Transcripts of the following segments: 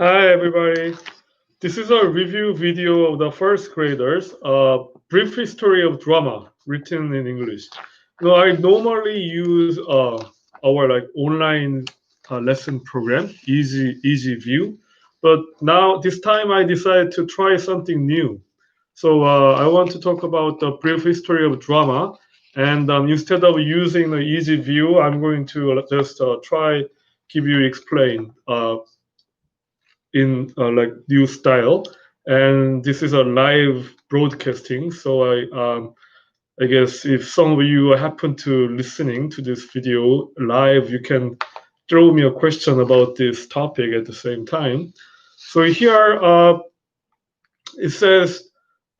Hi, everybody. This is a review video of the first graders, a brief history of drama written in English. I normally use our online lesson program, Easy View, but now this time I decided to try something new. So I want to talk about the brief history of drama, and instead of using the Easy View, I'm going to just try give you explain in new style, and this is a live broadcasting. So I guess if some of you happen to listening to this video live, you can throw me a question about this topic at the same time. So here it says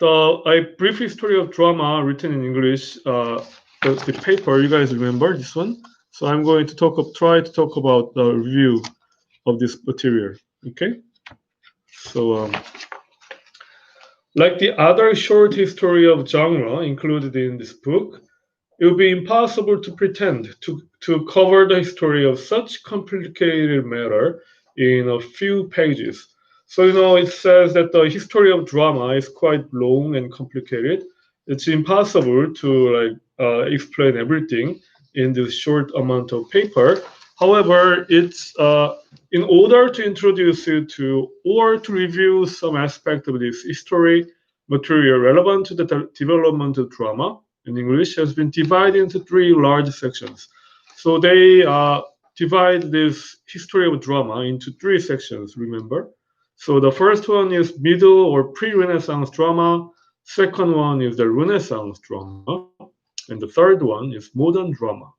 a brief history of drama written in English. The paper, you guys remember this one? So I'm going to try to talk about the review of this material. Okay. So, like the other short history of genre included in this book, it would be impossible to pretend to cover the history of such complicated matter in a few pages. So, it says that the history of drama is quite long and complicated. It's impossible to explain everything in this short amount of paper. However, it's in order to introduce you to or to review some aspect of this history material relevant to the development of drama in English has been divided into three large sections. So they divide this history of drama into three sections, remember? So the first one is middle or pre-Renaissance drama, second one is the Renaissance drama, and the third one is modern drama.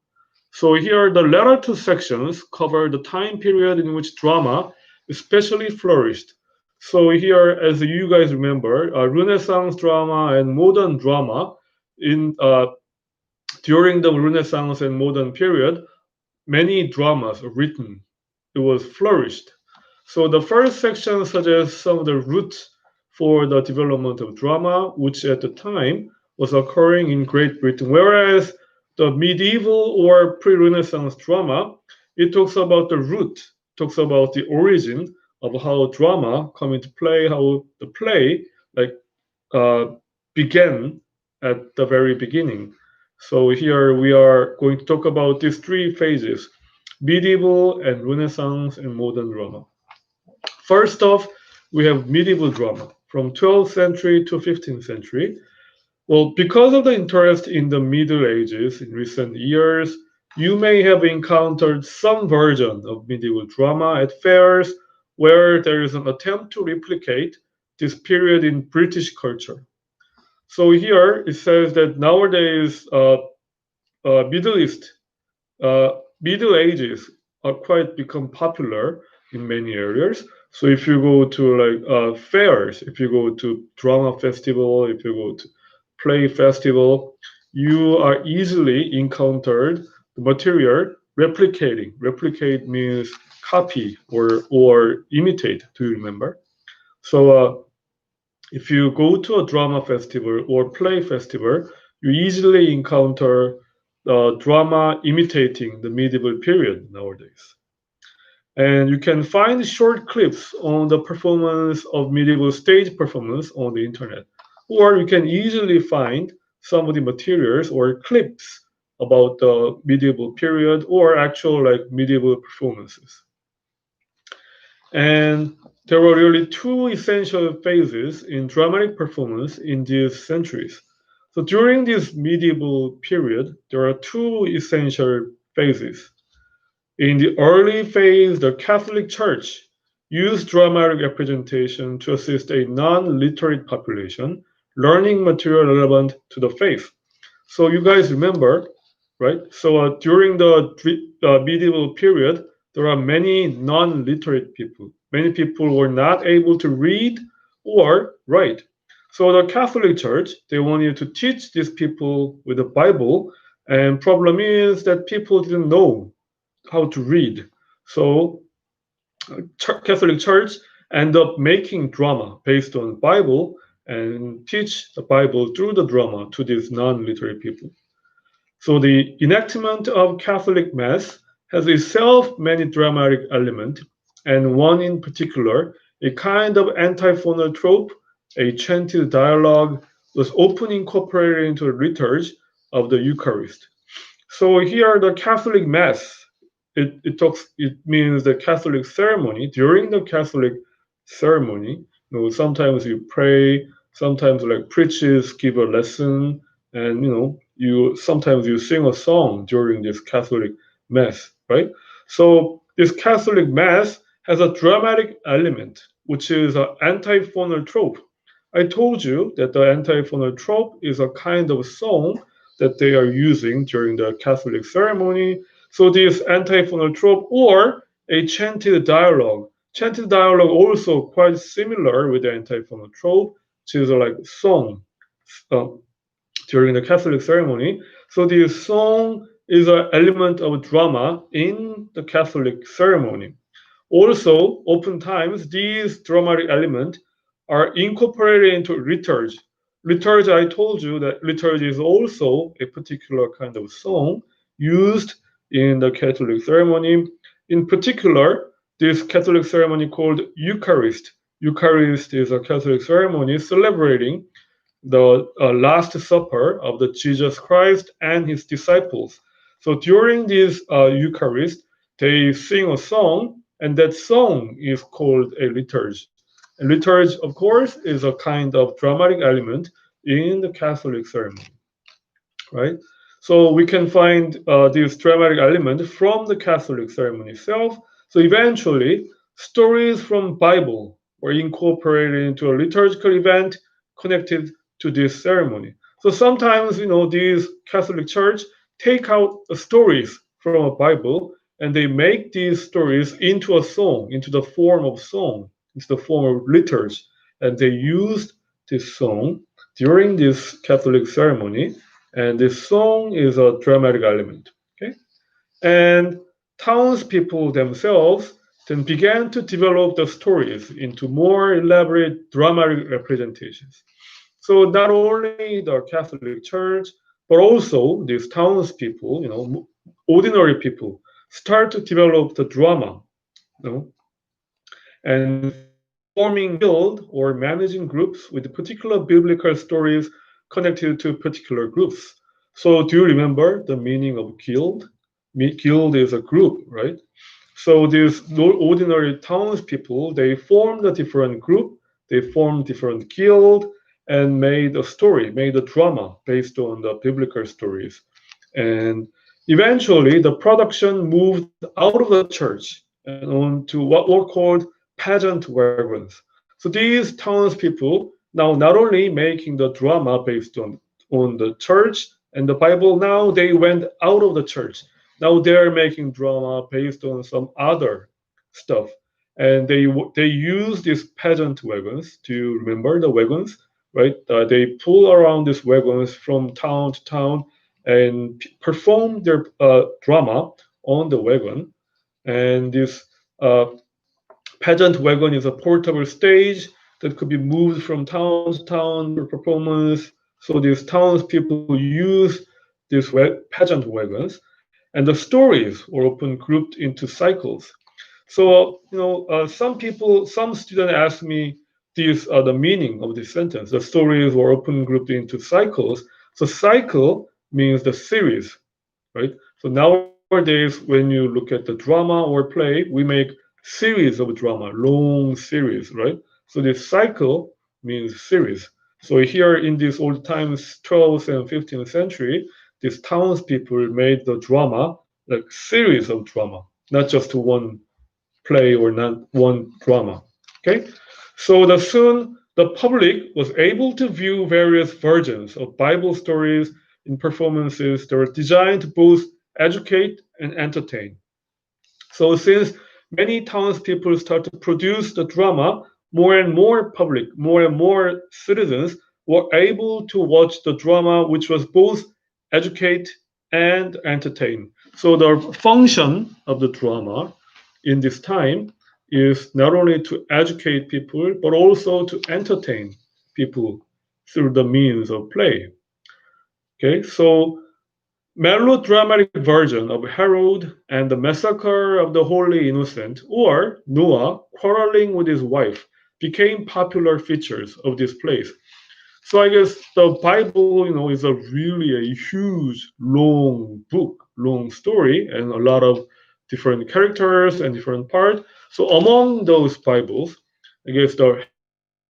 So here the latter two sections cover the time period in which drama especially flourished. So here, as you guys remember, Renaissance drama and modern drama in during the Renaissance and modern period, many dramas are written. It was flourished. So the first section suggests some of the roots for the development of drama, which at the time was occurring in Great Britain. Whereas the medieval or pre-Renaissance drama, it talks about the root, talks about the origin of how drama come into play, how the play uh, began at the very beginning. So here we are going to talk about these three phases: medieval and Renaissance and modern drama. First off, we have medieval drama from 12th century to 15th century. Well, because of the interest in the Middle Ages in recent years, you may have encountered some version of medieval drama at fairs where there is an attempt to replicate this period in British culture. So here it says that nowadays, Middle East, Middle Ages are quite become popular in many areas. So if you go to fairs, if you go to drama festival, if you go to play festival, you are easily encountered the material replicating. Replicate means copy or imitate. Do you remember? So if you go to a drama festival or play festival, you easily encounter drama imitating the medieval period nowadays. And you can find short clips on the performance of medieval stage performance on the internet. Or you can easily find some of the materials or clips about the medieval period or actual medieval performances. And there were really two essential phases in dramatic performance in these centuries. So during this medieval period, there are two essential phases. In the early phase, the Catholic Church used dramatic representation to assist a non-literate population learning material relevant to the faith. So you guys remember, right? So during the medieval period, there are many non-literate people. Many people were not able to read or write. So the Catholic Church, they wanted to teach these people with the Bible, and problem is that people didn't know how to read. So Catholic Church end up making drama based on Bible and teach the Bible through the drama to these non-literate people. So the enactment of Catholic Mass has itself many dramatic elements, and one in particular, a kind of antiphonal trope, a chanted dialogue, was often incorporated into the liturgy of the Eucharist. So here the Catholic Mass, it means the Catholic ceremony. During the Catholic ceremony, sometimes you pray, sometimes like preachers give a lesson, and you sometimes you sing a song during this Catholic Mass, right? So this Catholic Mass has a dramatic element, which is an antiphonal trope. I told you that the antiphonal trope is a kind of song that they are using during the Catholic ceremony. So this antiphonal trope or a chanted dialogue. Chanted dialogue also quite similar with the antiphonal trope, which is like song uh, during the Catholic ceremony. So this song is an element of drama in the Catholic ceremony. Also, oftentimes, these dramatic elements are incorporated into liturgy. Liturgy, I told you that liturgy is also a particular kind of song used in the Catholic ceremony. In particular, this Catholic ceremony called Eucharist. Eucharist is a Catholic ceremony celebrating the Last Supper of the Jesus Christ and his disciples. So during this Eucharist, they sing a song, and that song is called a liturgy. A liturgy, of course, is a kind of dramatic element in the Catholic ceremony, right? So we can find this dramatic element from the Catholic ceremony itself. So eventually, stories from Bible were incorporated into a liturgical event connected to this ceremony. So sometimes, these Catholic Church take out stories from a Bible and they make these stories into a song, into the form of song, into the form of liturgy, and they used this song during this Catholic ceremony, and this song is a dramatic element. Okay, and townspeople themselves then began to develop the stories into more elaborate dramatic representations. So not only the Catholic Church, but also these townspeople, ordinary people, start to develop the drama, and forming guild or managing groups with particular biblical stories connected to particular groups. So do you remember the meaning of guild? Guild is a group, right? So these ordinary townspeople, they formed a different group, they formed different guild, and made a story, made a drama based on the biblical stories. And eventually, the production moved out of the church and on to what were called pageant wagons. So these townspeople now not only making the drama based on the church and the Bible, now they went out of the church. Now they're making drama based on some other stuff. And they use these pageant wagons. Do you remember the wagons? Right? They pull around these wagons from town to town and perform their drama on the wagon. And this pageant wagon is a portable stage that could be moved from town to town for performance. So these townspeople use these pageant wagons, and the stories were often grouped into cycles. So some students ask me these are the meaning of this sentence. The stories were often grouped into cycles. So cycle means the series, right? So nowadays, when you look at the drama or play, we make series of drama, long series, right? So this cycle means series. So here in these old times, 12th and 15th century, these townspeople made the drama like series of drama, not just one play or not one drama. Okay, so soon the public was able to view various versions of Bible stories in performances that were designed to both educate and entertain. So since many townspeople start to produce the drama, more and more public, more and more citizens were able to watch the drama, which was both educate and entertain. So the function of the drama in this time is not only to educate people, but also to entertain people through the means of play. Okay, so melodramatic version of Herod and the Massacre of the Holy Innocent, or Noah quarreling with his wife, became popular features of this plays. So I guess the Bible, is a really a huge, long book, long story, and a lot of different characters and different parts. So among those Bibles, I guess the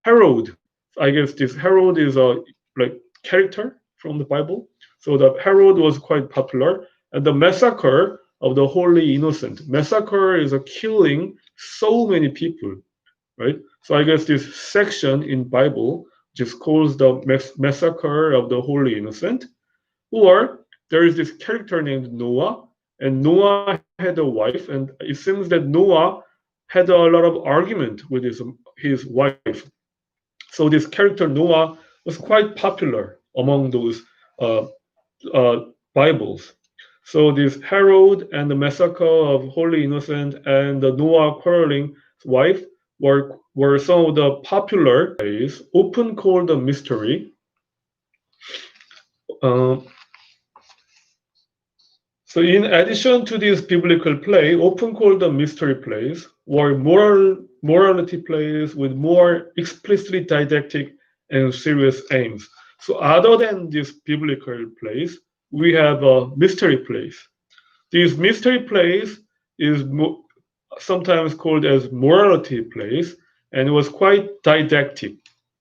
Herod, I guess this Herod is a like character from the Bible. So the Herod was quite popular, and the massacre of the Holy Innocent. Massacre is a killing so many people, right? So I guess this section in Bible just calls the massacre of the Holy Innocent. Or there is this character named Noah, and Noah had a wife, and it seems that Noah had a lot of argument with his wife. So this character Noah was quite popular among those uh, Bibles. So this Herod and the massacre of Holy Innocent and the Noah quarreling wife were some of the popular plays, often called a mystery. Uh, so in addition to these biblical plays, often called the mystery plays, were morality plays with more explicitly didactic and serious aims. So other than these biblical plays, we have mystery plays. These mystery plays is sometimes called as morality plays, and it was quite didactic.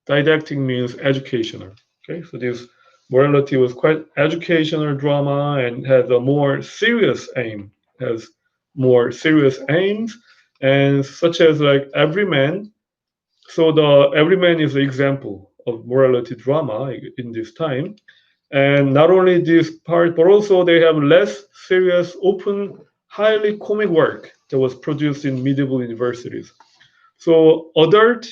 Didactic means educational. Okay, so this morality was quite educational drama and has a more serious aim, has more serious aims, and such as like Everyman. So the Everyman is an example of morality drama in this time. And not only this part, but also they have less serious, open, highly comic work that was produced in medieval universities. So adult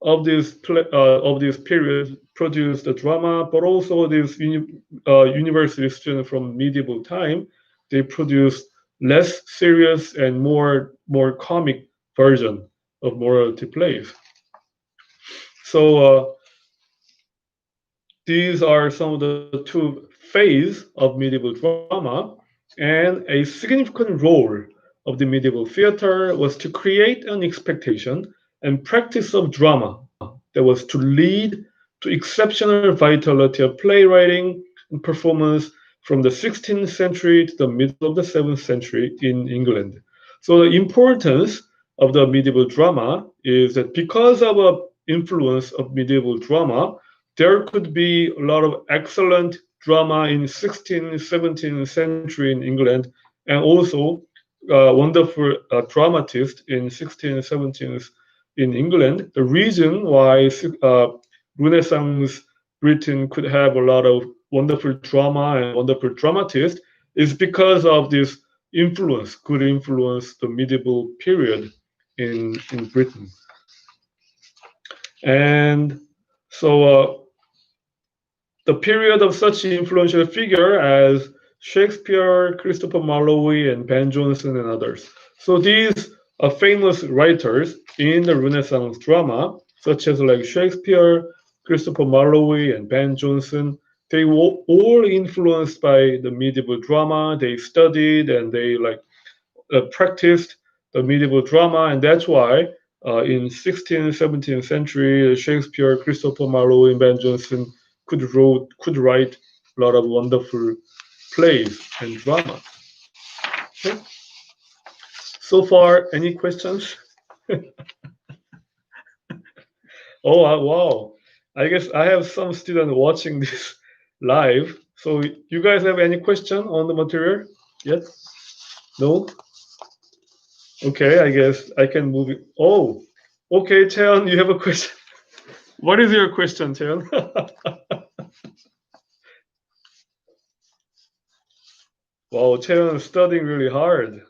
of this period produced the drama, but also these university students from medieval time, they produced less serious and more comic version of morality plays. So these are some of the two phases of medieval drama, and a significant role of the medieval theater was to create an expectation and practice of drama that was to lead to exceptional vitality of playwriting and performance from the 16th century to the middle of the 7th century in England. So the importance of the medieval drama is that because of an influence of medieval drama, there could be a lot of excellent drama in 16th, 17th century in England, and also wonderful dramatists in 16th, 17th in England. The reason why Renaissance Britain could have a lot of wonderful drama and wonderful dramatists is because of this influence, could influence the medieval period in Britain. And so the period of such influential figure as Shakespeare, Christopher Marlowe, and Ben Jonson, and others. So these are famous writers in the Renaissance drama, such as like Shakespeare, Christopher Marlowe, and Ben Jonson. They were all influenced by the medieval drama. They studied and they practiced the medieval drama, and that's why in 16th, 17th century, Shakespeare, Christopher Marlowe, and Ben Jonson could write a lot of wonderful plays and drama. Okay. So far, any questions? Oh, wow. I guess I have some students watching this live. So you guys have any question on the material yet? No? Okay, I guess I can move it. Oh, okay, Taeyeon, you have a question. What is your question, Taeyeon? Wow, Taeyeon is studying really hard.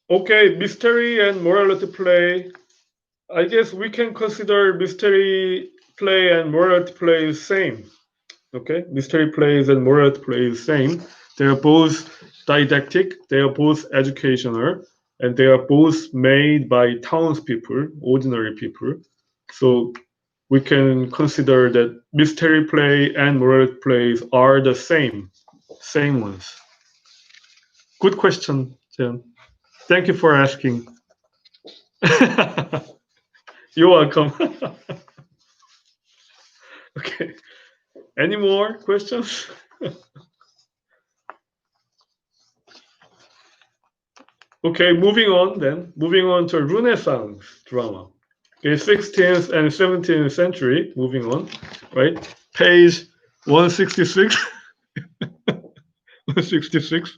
Okay, mystery and morality play. I guess we can consider mystery play and morality play same. Okay, mystery plays and morality plays same. They are both didactic, they are both educational, and they are both made by townspeople, ordinary people. So we can consider that mystery play and morality plays are the same ones. Good question, Jen. Thank you for asking. You're welcome. Okay. Any more questions? Okay, moving on then. Moving on to Renaissance drama. Okay, 16th and 17th century. Moving on, right? Page 166. 166.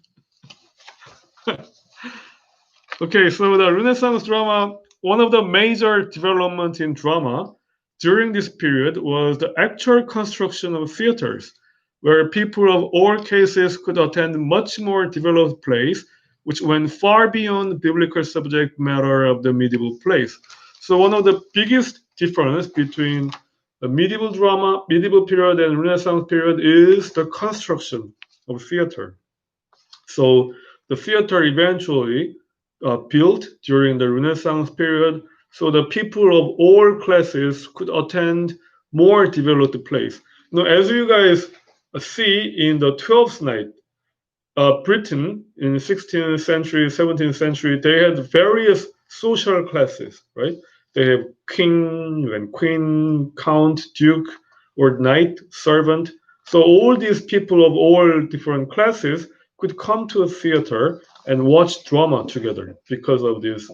Okay, so the Renaissance drama, one of the major developments in drama during this period was the actual construction of theaters, where people of all cases could attend much more developed plays, which went far beyond biblical subject matter of the medieval plays. So one of the biggest difference between the medieval drama, medieval period, and Renaissance period is the construction of theater. So the theater eventually built during the Renaissance period, so the people of all classes could attend more developed plays. Now, as you guys see in the 12th Night, Britain in 16th century, 17th century, they had various social classes, right? They have king and queen, count, duke, or knight, servant. So all these people of all different classes could come to a theater and watch drama together because of this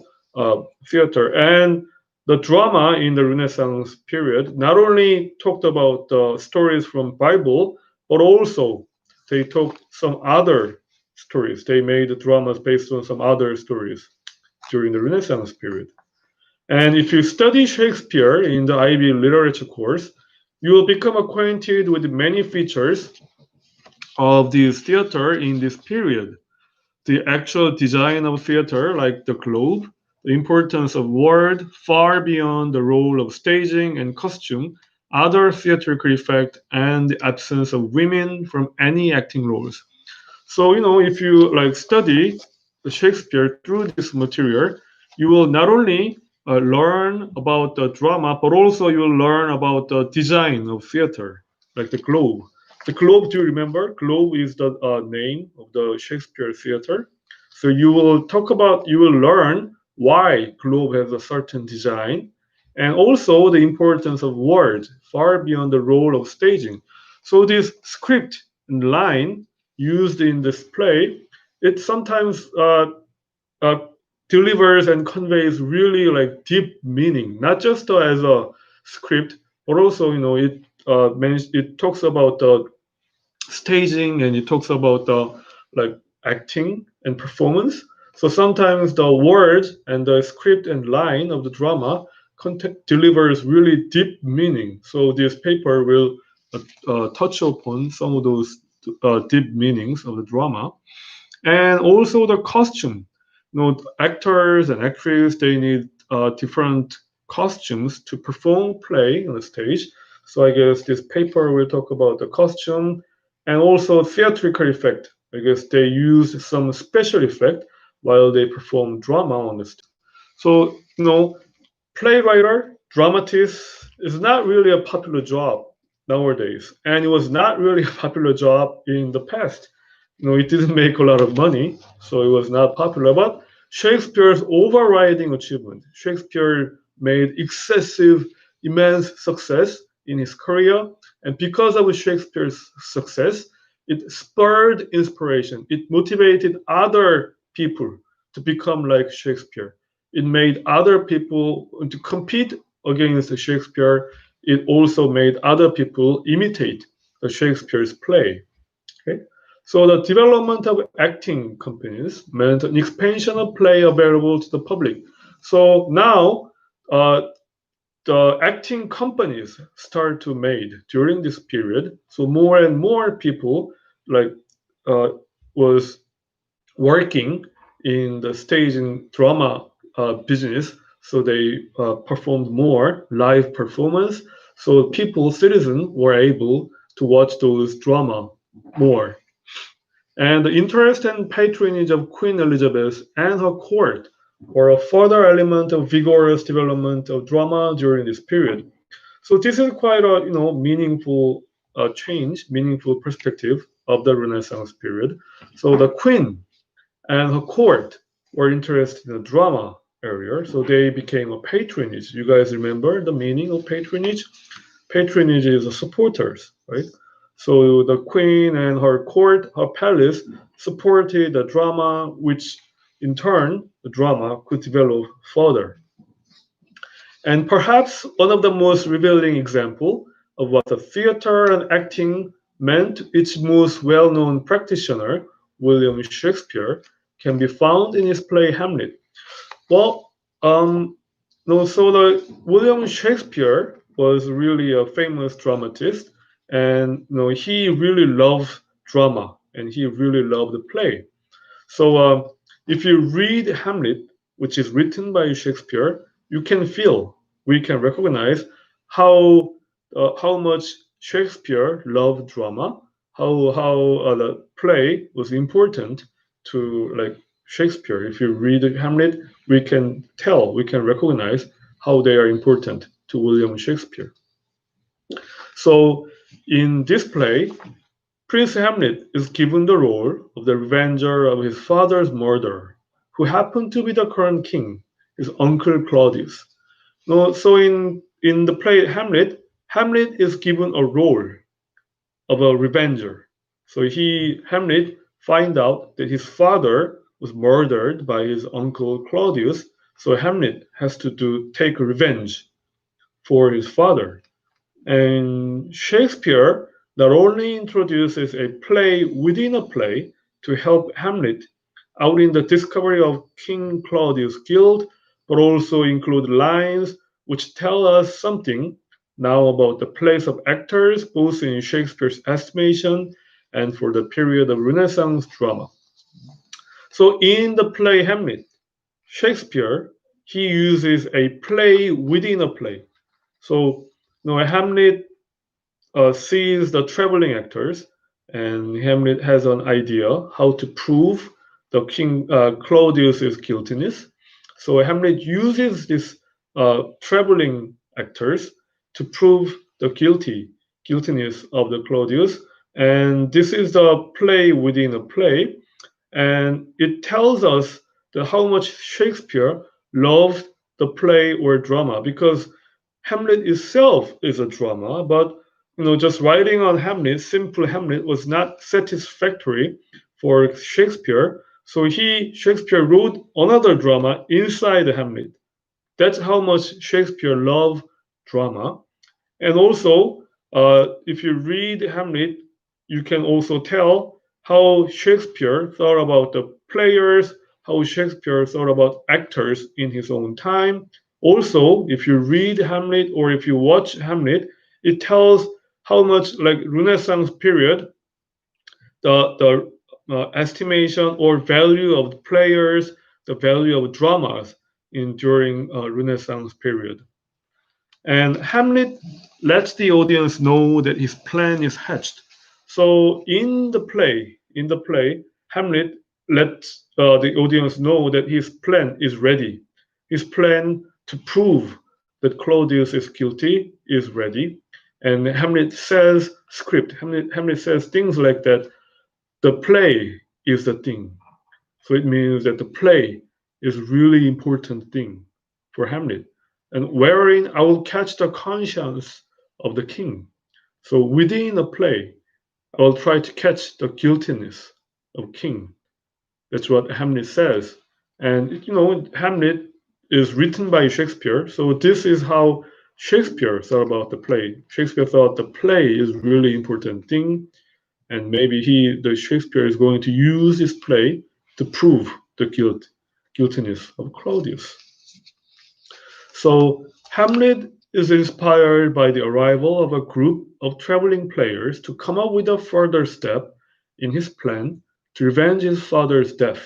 theater. And the drama in the Renaissance period not only talked about the stories from Bible, but also they took some other stories. They made dramas based on some other stories during the Renaissance period. And if you study Shakespeare in the IB literature course, you will become acquainted with many features of this theater in this period. The actual design of theater, like the globe, the importance of word far beyond the role of staging and costume, other theatrical effect, and the absence of women from any acting roles. So, if you study the Shakespeare through this material, you will not only learn about the drama, but also you will learn about the design of theater, like the globe. The globe, do you remember? Globe is the name of the Shakespeare theater. So you will learn why globe has a certain design, and also the importance of words far beyond the role of staging. So this script and line used in this play, it sometimes uh, delivers and conveys really deep meaning, not just as a script, but also it talks about the staging, and it talks about the acting and performance. So sometimes the words and the script and line of the drama delivers really deep meaning. So this paper will touch upon some of those deep meanings of the drama. And also the costume. Actors and actresses, they need different costumes to perform play on the stage. So I guess this paper will talk about the costume and also theatrical effect. I guess they use some special effect while they perform drama on the stage. So, playwright, dramatist is not really a popular job nowadays. And it was not really a popular job in the past. It didn't make a lot of money, so it was not popular. But Shakespeare's overriding achievement, Shakespeare made excessive, immense success in his career. And because of Shakespeare's success, it spurred inspiration. It motivated other people to become like Shakespeare. It made other people to compete against Shakespeare. It also made other people imitate the Shakespeare's play. Okay? So the development of acting companies meant an expansion of play available to the public. So now the acting companies start to made during this period. So more and more people was working in the stage and drama business. So they performed more live performance. So citizens were able to watch those drama more. And the interest and patronage of Queen Elizabeth and her court were a further element of vigorous development of drama during this period. So this is quite a meaningful change, meaningful perspective of the Renaissance period. So the Queen and her court were interested in the drama area, so they became a patronage. You guys remember the meaning of patronage? Patronage is a supporters, right? So the queen and her court, her palace, supported the drama, which in turn the drama could develop further. And perhaps one of the most revealing example of what the theater and acting meant to its most well-known practitioner, William Shakespeare, can be found in his play Hamlet. Well, no, so the William Shakespeare was really a famous dramatist, and he really loved drama, and he really loved the play. So if you read Hamlet, which is written by Shakespeare, you can feel, we can recognize how much Shakespeare loved drama, how the play was important to like Shakespeare. If you read Hamlet, we can tell, we can recognize how they are important to William Shakespeare. So in this play, Prince Hamlet is given the role of the revenger of his father's murderer, who happened to be the current king, his uncle Claudius. No, so in the play Hamlet, Hamlet is given a role of a revenger. So Hamlet, find out that his father was murdered by his uncle Claudius. So Hamlet has to take revenge for his father. And Shakespeare not only introduces a play within a play to help Hamlet out in the discovery of King Claudius' guilt, but also include lines which tell us something now about the place of actors, both in Shakespeare's estimation and for the period of Renaissance drama. So in the play Hamlet, Shakespeare, he uses a play within a play. So Hamlet sees the traveling actors, and Hamlet has an idea how to prove the King Claudius's guiltiness. So Hamlet uses these traveling actors to prove the guiltiness of the Claudius, and this is the play within a play, and it tells us how much Shakespeare loved the play or drama, because Hamlet itself is a drama, but just writing on Hamlet, simple Hamlet, was not satisfactory for Shakespeare. So Shakespeare wrote another drama inside Hamlet. That's how much Shakespeare loved drama. And also, if you read Hamlet, you can also tell how Shakespeare thought about the players, how Shakespeare thought about actors in his own time. Also, if you read Hamlet or if you watch Hamlet, it tells how much like Renaissance period, the estimation or value of the players, the value of dramas during Renaissance period. And Hamlet lets the audience know that his plan is hatched. So in the play, Hamlet lets the audience know that his plan is ready. His plan to prove that Claudius is guilty is ready. And Hamlet says Hamlet says things like that. The play is the thing. So it means that the play is really important thing for Hamlet. And wherein I will catch the conscience of the king. So within a play, I will try to catch the guiltiness of king. That's what Hamlet says. And Hamlet is written by Shakespeare. So this is how Shakespeare thought about the play. Shakespeare thought the play is really important thing, and maybe the Shakespeare is going to use this play to prove the guiltiness of Claudius. So Hamlet is inspired by the arrival of a group of traveling players to come up with a further step in his plan to revenge his father's death.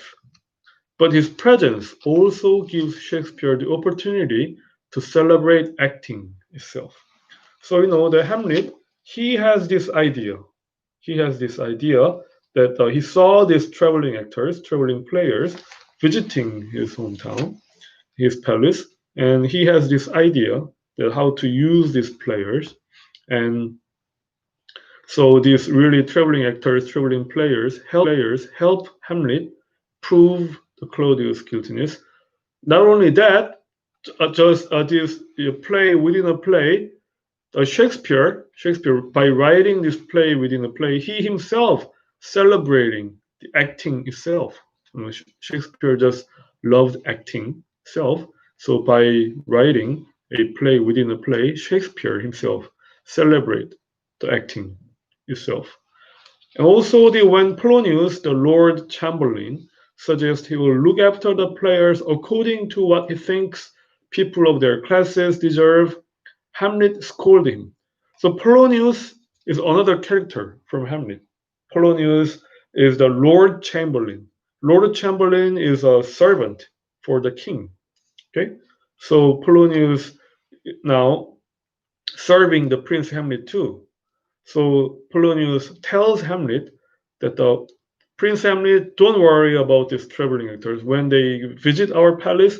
But his presence also gives Shakespeare the opportunity to celebrate acting itself. So the Hamlet, he has this idea that he saw these traveling actors, traveling players, visiting his hometown, his palace, and he has this idea that how to use these players. And so these really traveling actors, traveling players help Hamlet prove the Claudius guiltiness. Not only that, just this play within a play, Shakespeare, by writing this play within a play, he himself celebrating the acting itself. Shakespeare just loved acting itself. So by writing a play within a play, Shakespeare himself celebrate the acting itself. And also when Polonius, the Lord Chamberlain, suggests he will look after the players according to what he thinks people of their classes deserve, Hamlet scolded him. So Polonius is another character from Hamlet. Polonius is the Lord Chamberlain. Lord Chamberlain is a servant for the king. Okay, so Polonius now serving the Prince Hamlet too. So Polonius tells Hamlet that the Prince Hamlet, don't worry about these traveling actors. When they visit our palace,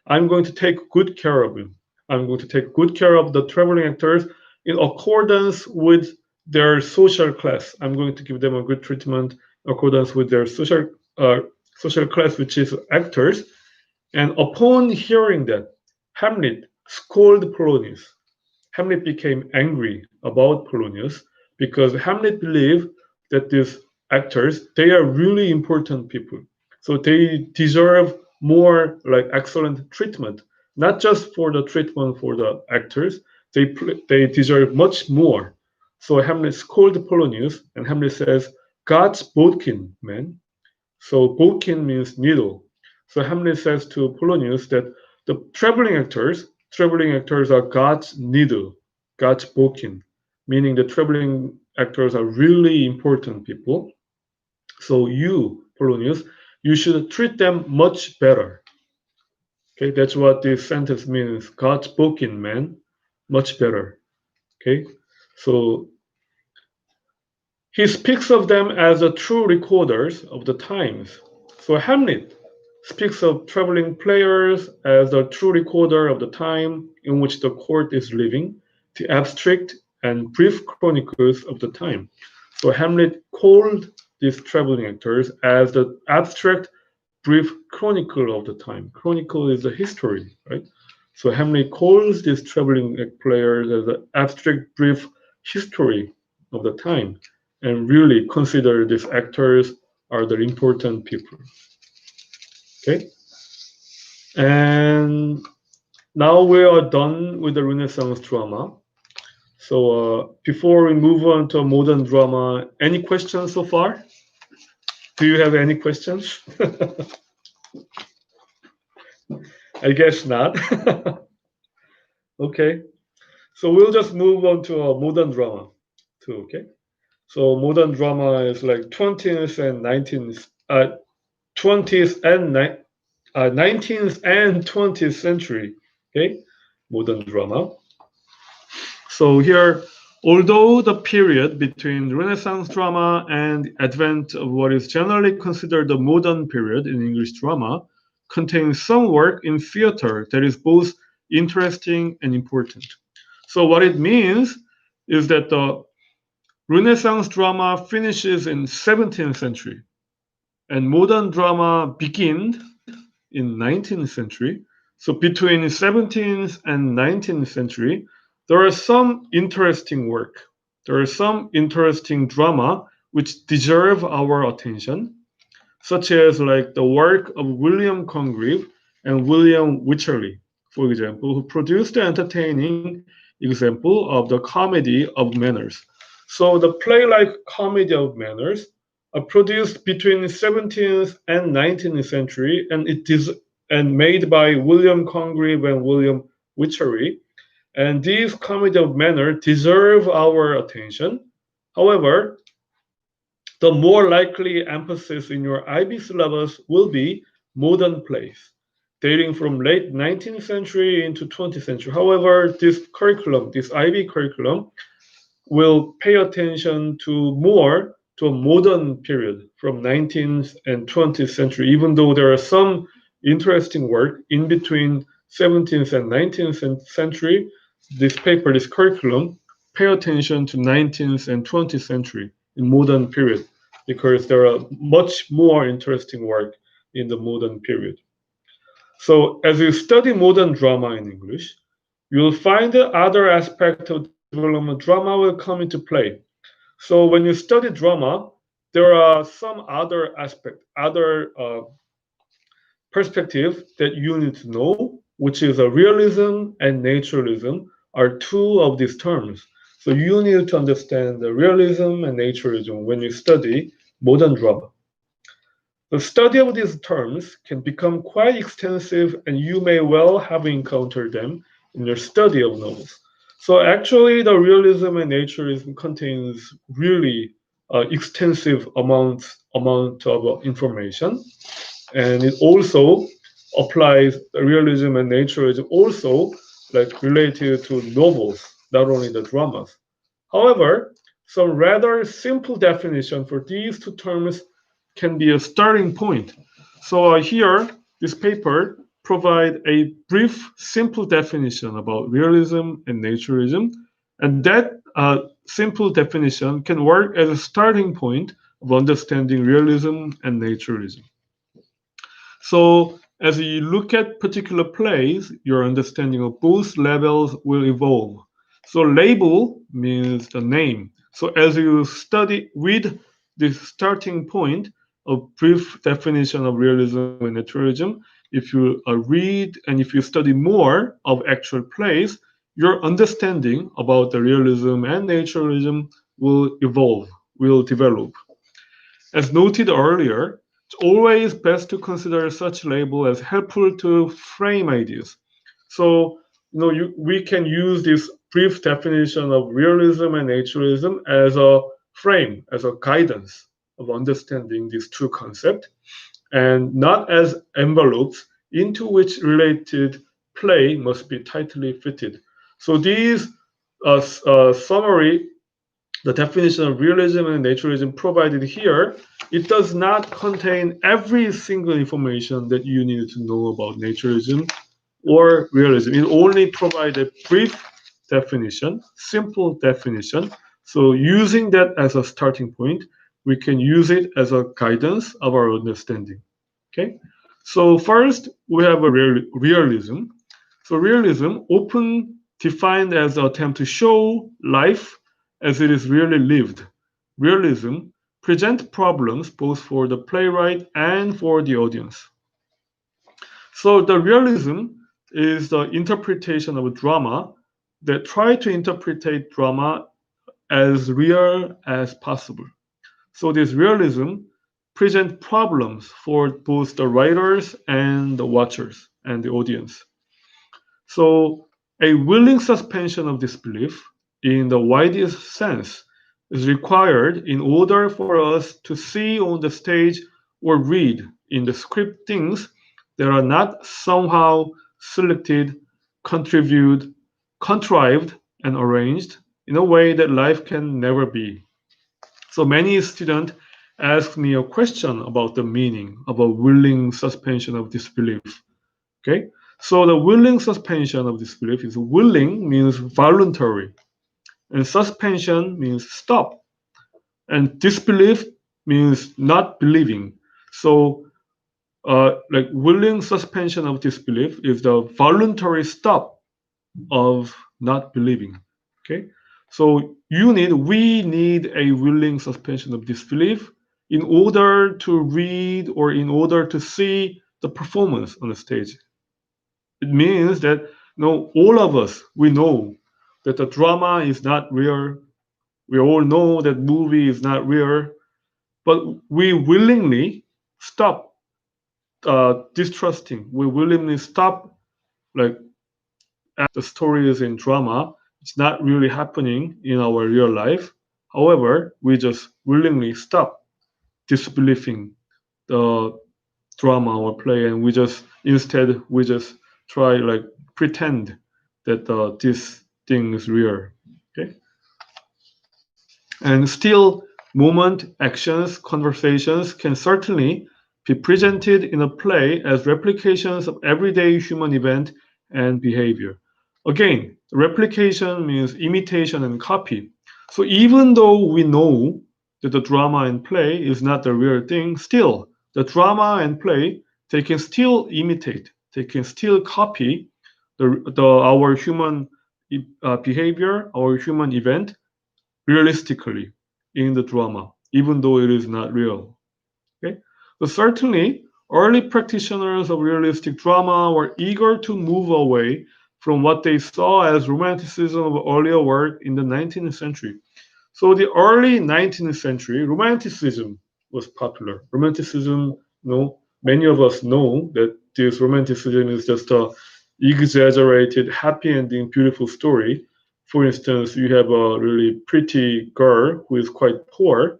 I'm going to take good care of them. I'm going to take good care of the traveling actors in accordance with their social class. I'm going to give them a good treatment in accordance with their social class, which is actors. And upon hearing that, Hamlet scolded Polonius. Hamlet became angry about Polonius because Hamlet believed that these actors, they are really important people. So they deserve more like excellent treatment, not just for the treatment for the actors, they deserve much more. So Hamlet scolded Polonius, and Hamlet says, God's bodkin, man. So bodkin means needle. So Hamlet says to Polonius that the traveling actors are God's needle, God's bodkin, meaning the traveling actors are really important people. So you, Polonius, you should treat them much better. Okay, that's what this sentence means. God's bodkin, man, much better. Okay, so he speaks of them as the true recorders of the times. So Hamlet speaks of traveling players as the true recorder of the time in which the court is living, the abstract and brief chronicles of the time. So Hamlet called these traveling actors as the abstract, brief chronicle of the time. Chronicle is the history, right? So Hamlet calls these traveling players as the abstract, brief history of the time, and really consider these actors are the important people. Okay, and now we are done with the Renaissance drama. So before we move on to modern drama, any questions so far? Do you have any questions? I guess not. Okay, so we'll just move on to modern drama too. Okay, so modern drama is like 20th and 19th, 20th and 19th and 20th century. Okay, modern drama. So here, although the period between Renaissance drama and the advent of what is generally considered the modern period in English drama contains some work in theater that is both interesting and important. So what it means is that the Renaissance drama finishes in 17th century and modern drama begins in 19th century. So between 17th and 19th century, there are some interesting work. There are some interesting drama which deserve our attention, such as like the work of William Congreve and William Wycherley, for example, who produced the entertaining example of the Comedy of Manners. So the play like Comedy of Manners are produced between 17th and 19th century, and it is made by William Congreve and William Wycherley. And these comedy of manner deserve our attention. However, the more likely emphasis in your IB syllabus will be modern plays, dating from late 19th century into 20th century. However, this curriculum, this IB curriculum, will pay attention to to a modern period from 19th and 20th century, even though there are some interesting work in between 17th and 19th century. This paper, this curriculum, pay attention to 19th and 20th century in modern period, because there are much more interesting work in the modern period. So as you study modern drama in English, you'll find that other aspects of development drama will come into play. So when you study drama, there are some other aspect, other perspective that you need to know, which is a realism and naturalism are two of these terms. So you need to understand the realism and naturalism when you study modern drama. The study of these terms can become quite extensive, and you may well have encountered them in your study of novels. So actually, the realism and naturalism contains really extensive amount of information, and it also applies realism and naturalism also like related to novels, not only the dramas. However, some rather simple definition for these two terms can be a starting point. So here, this paper provide a brief, simple definition about realism and naturalism, and that simple definition can work as a starting point of understanding realism and naturalism. So as you look at particular plays, your understanding of both levels will evolve. So label means the name. So as you read this starting point, a brief definition of realism and naturalism, if you read and if you study more of actual plays, your understanding about the realism and naturalism will evolve, will develop. As noted earlier, it's always best to consider such label as helpful to frame ideas. So, we can use this brief definition of realism and naturalism as a frame, as a guidance of understanding these two concepts, and not as envelopes into which related play must be tightly fitted. So these summary, the definition of realism and naturalism provided here, it does not contain every single information that you need to know about naturalism or realism. It only provides a brief definition, simple definition. So using that as a starting point, we can use it as a guidance of our understanding. Okay. So first, we have a realism. So realism, often defined as an attempt to show life as it is really lived. Realism presents problems both for the playwright and for the audience. So the realism is the interpretation of a drama that try to interpret drama as real as possible. So this realism present problems for both the writers and the watchers and the audience. So a willing suspension of disbelief in the widest sense is required in order for us to see on the stage or read in the script things that are not somehow selected, contrived, and arranged in a way that life can never be. So many students ask me a question about the meaning of a willing suspension of disbelief. Okay, so the willing suspension of disbelief is willing means voluntary, and suspension means stop, and disbelief means not believing. So, like willing suspension of disbelief is the voluntary stop of not believing. Okay, so we need a willing suspension of disbelief in order to read or in order to see the performance on the stage. It means that all of us, we know that the drama is not real. We all know that movie is not real, but we willingly stop distrusting. We willingly stop like the stories in drama. It's not really happening in our real life. However, we just willingly stop disbelieving the drama or play, and we just try like pretend that this thing is real. Okay, and still Movement, actions, conversations can certainly be presented in a play as replications of everyday human event and behavior. Again, replication means imitation and copy. So even though we know that the drama and play is not the real thing, still the drama and play, they can still imitate, they can still copy our human behavior, our human event realistically in the drama, even though it is not real. Okay? So certainly, early practitioners of realistic drama were eager to move away from what they saw as romanticism of earlier work in the 19th century. So the early 19th century, romanticism was popular. Romanticism, many of us know that this romanticism is just a exaggerated, happy ending, beautiful story. For instance, you have a really pretty girl who is quite poor,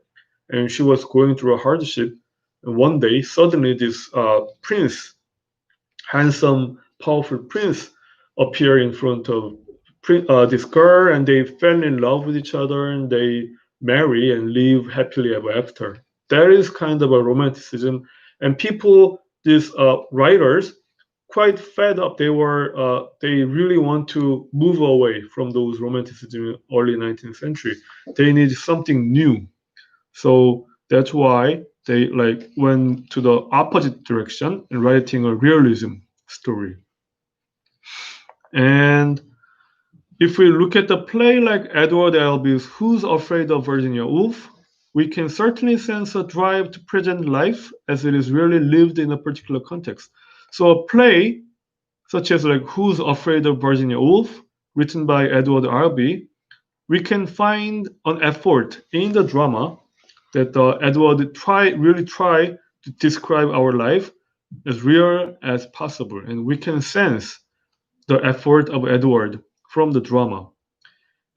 and she was going through a hardship. And one day, suddenly, this prince, handsome, powerful prince, appear in front of this girl, and they fell in love with each other, and they marry and live happily ever after. That is kind of a romanticism, and people, these writers, quite fed up. They really want to move away from those romanticism in early 19th century. They need something new. So that's why they went to the opposite direction in writing a realism story. And if we look at the play like Edward Albee's Who's Afraid of Virginia Woolf, we can certainly sense a drive to present life as it is really lived in a particular context. So a play such as Who's Afraid of Virginia Woolf, written by Edward Albee, we can find an effort in the drama that Edward really try to describe our life as real as possible, and we can sense the effort of Edward from the drama.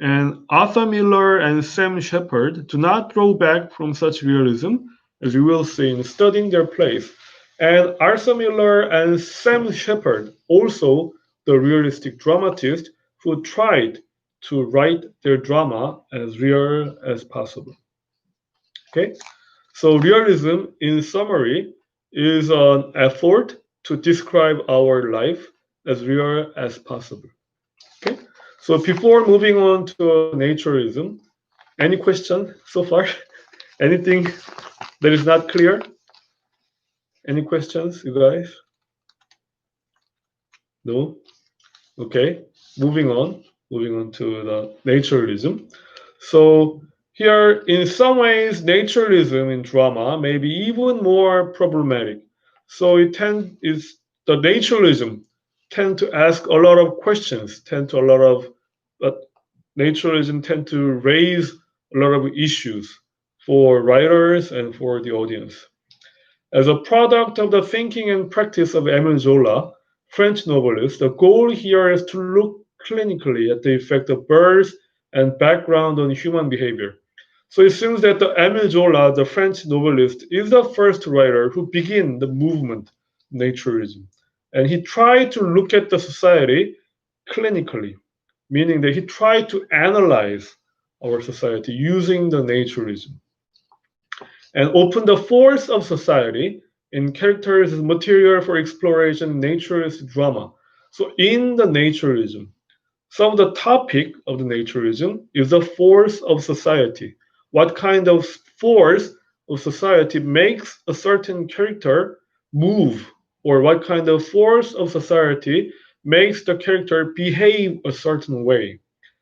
And Arthur Miller and Sam Shepard do not draw back from such realism, as we will see in studying their plays. And Arthur Miller and Sam Shepard, also the realistic dramatist who tried to write their drama as real as possible. Okay, so realism, in summary, is an effort to describe our life as real as possible. Okay, so before moving on to naturalism, any question so far? Anything that is not clear? Any questions, you guys? No? Okay, moving on to the naturalism. So here, in some ways, naturalism in drama may be even more problematic. So the naturalism tend to ask a lot of questions, naturalism tend to raise a lot of issues for writers and for the audience. As a product of the thinking and practice of Émile Zola, French novelist, the goal here is to look clinically at the effect of birth and background on human behavior. So it seems that Émile Zola, the French novelist, is the first writer who began the movement naturalism. And he tried to look at the society clinically, meaning that he tried to analyze our society using the naturalism and open the force of society in characters as material for exploration, naturalist drama. So in the naturalism, some of the topic of the naturalism is the force of society. What kind of force of society makes a certain character move, or what kind of force of society makes the character behave a certain way.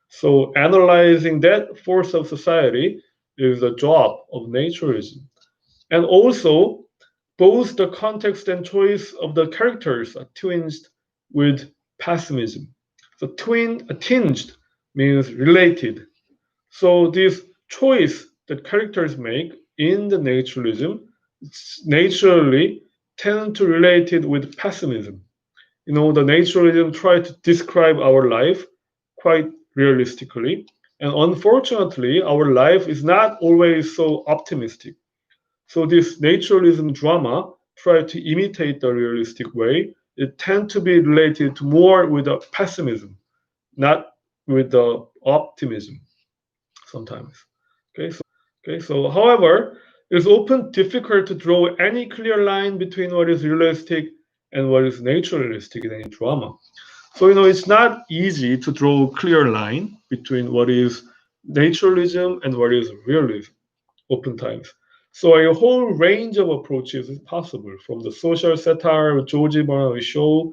So analyzing that force of society is the job of naturalism. And also, both the context and choice of the characters are tinged with pessimism. So tinged means related. So this choice that characters make in the naturalism naturally tend to relate it with pessimism. The naturalism try to describe our life quite realistically. And unfortunately, our life is not always so optimistic. So this naturalism drama try to imitate the realistic way. It tend to be related to more with the pessimism, not with the optimism sometimes. Okay, Okay, so however, it's often difficult to draw any clear line between what is realistic and what is naturalistic in any drama. So it's not easy to draw a clear line between what is naturalism and what is realism, oftentimes. So a whole range of approaches is possible, from the social satire of Georgie Bernard Shaw,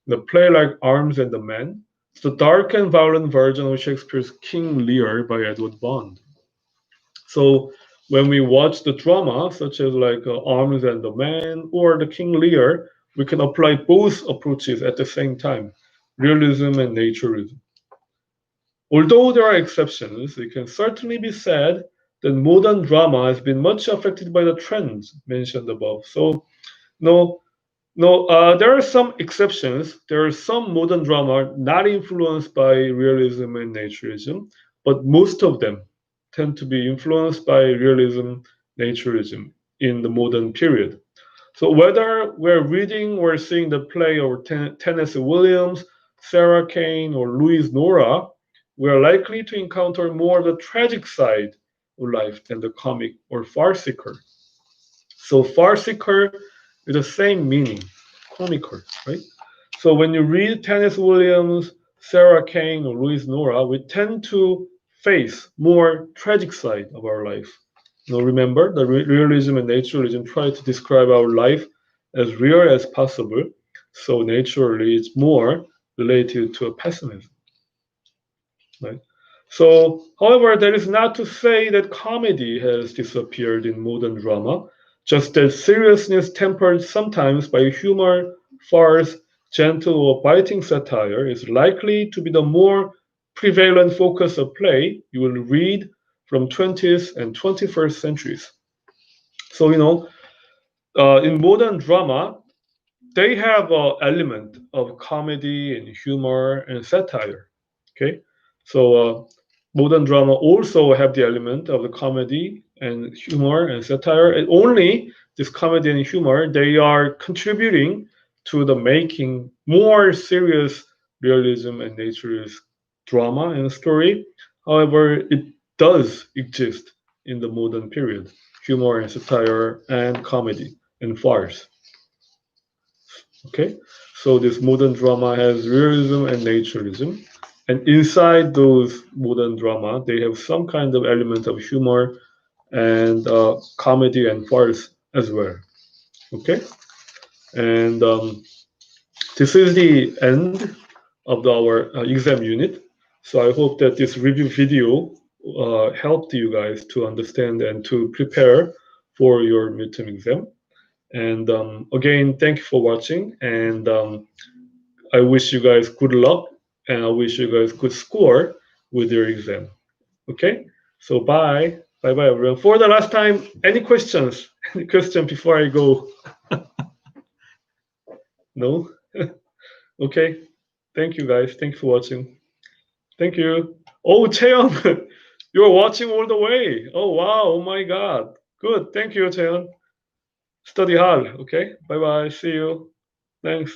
the play like Arms and the Men, to the dark and violent version of Shakespeare's King Lear by Edward Bond. So when we watch the drama, such as like Arms and the Man or the King Lear, we can apply both approaches at the same time, realism and naturalism. Although there are exceptions, it can certainly be said that modern drama has been much affected by the trends mentioned above. So, no, there are some exceptions. There are some modern drama not influenced by realism and naturalism, but most of them tend to be influenced by realism, naturalism in the modern period. So whether we're reading or seeing the play of Tennessee Williams, Sarah Kane, or Louise Nora, we are likely to encounter more of the tragic side of life than the comic or farcical. So farcical is the same meaning, comical, right? So when you read Tennessee Williams, Sarah Kane, or Louise Nora, we tend to face more tragic side of our life. Remember, the realism and naturalism try to describe our life as real as possible. So naturally, it's more related to a pessimism, right? So, however, that is not to say that comedy has disappeared in modern drama, just that seriousness tempered sometimes by humor, farce, gentle or biting satire is likely to be the more prevalent focus of play you will read from 20th and 21st centuries. So, in modern drama, they have an element of comedy and humor and satire. Okay, so modern drama also have the element of the comedy and humor and satire. And only this comedy and humor they are contributing to the making more serious realism and naturalist drama and story. However, it does exist in the modern period: humor and satire and comedy and farce. Okay, so this modern drama has realism and naturalism, and inside those modern drama, they have some kind of element of humor and comedy and farce as well. Okay, and this is the end of our exam unit. So I hope that this review video helped you guys to understand and to prepare for your midterm exam. And again, thank you for watching. And I wish you guys good luck, and I wish you guys good score with your exam. Okay? So bye. Bye bye everyone. For the last time, any questions? Any question before I go? No? Okay. Thank you guys. Thank you for watching. Thank you. Oh, Cheon, you're watching all the way. Oh wow. Oh my god. Good. Thank you, Cheon. Study hard. Okay. Bye bye. See you. Thanks.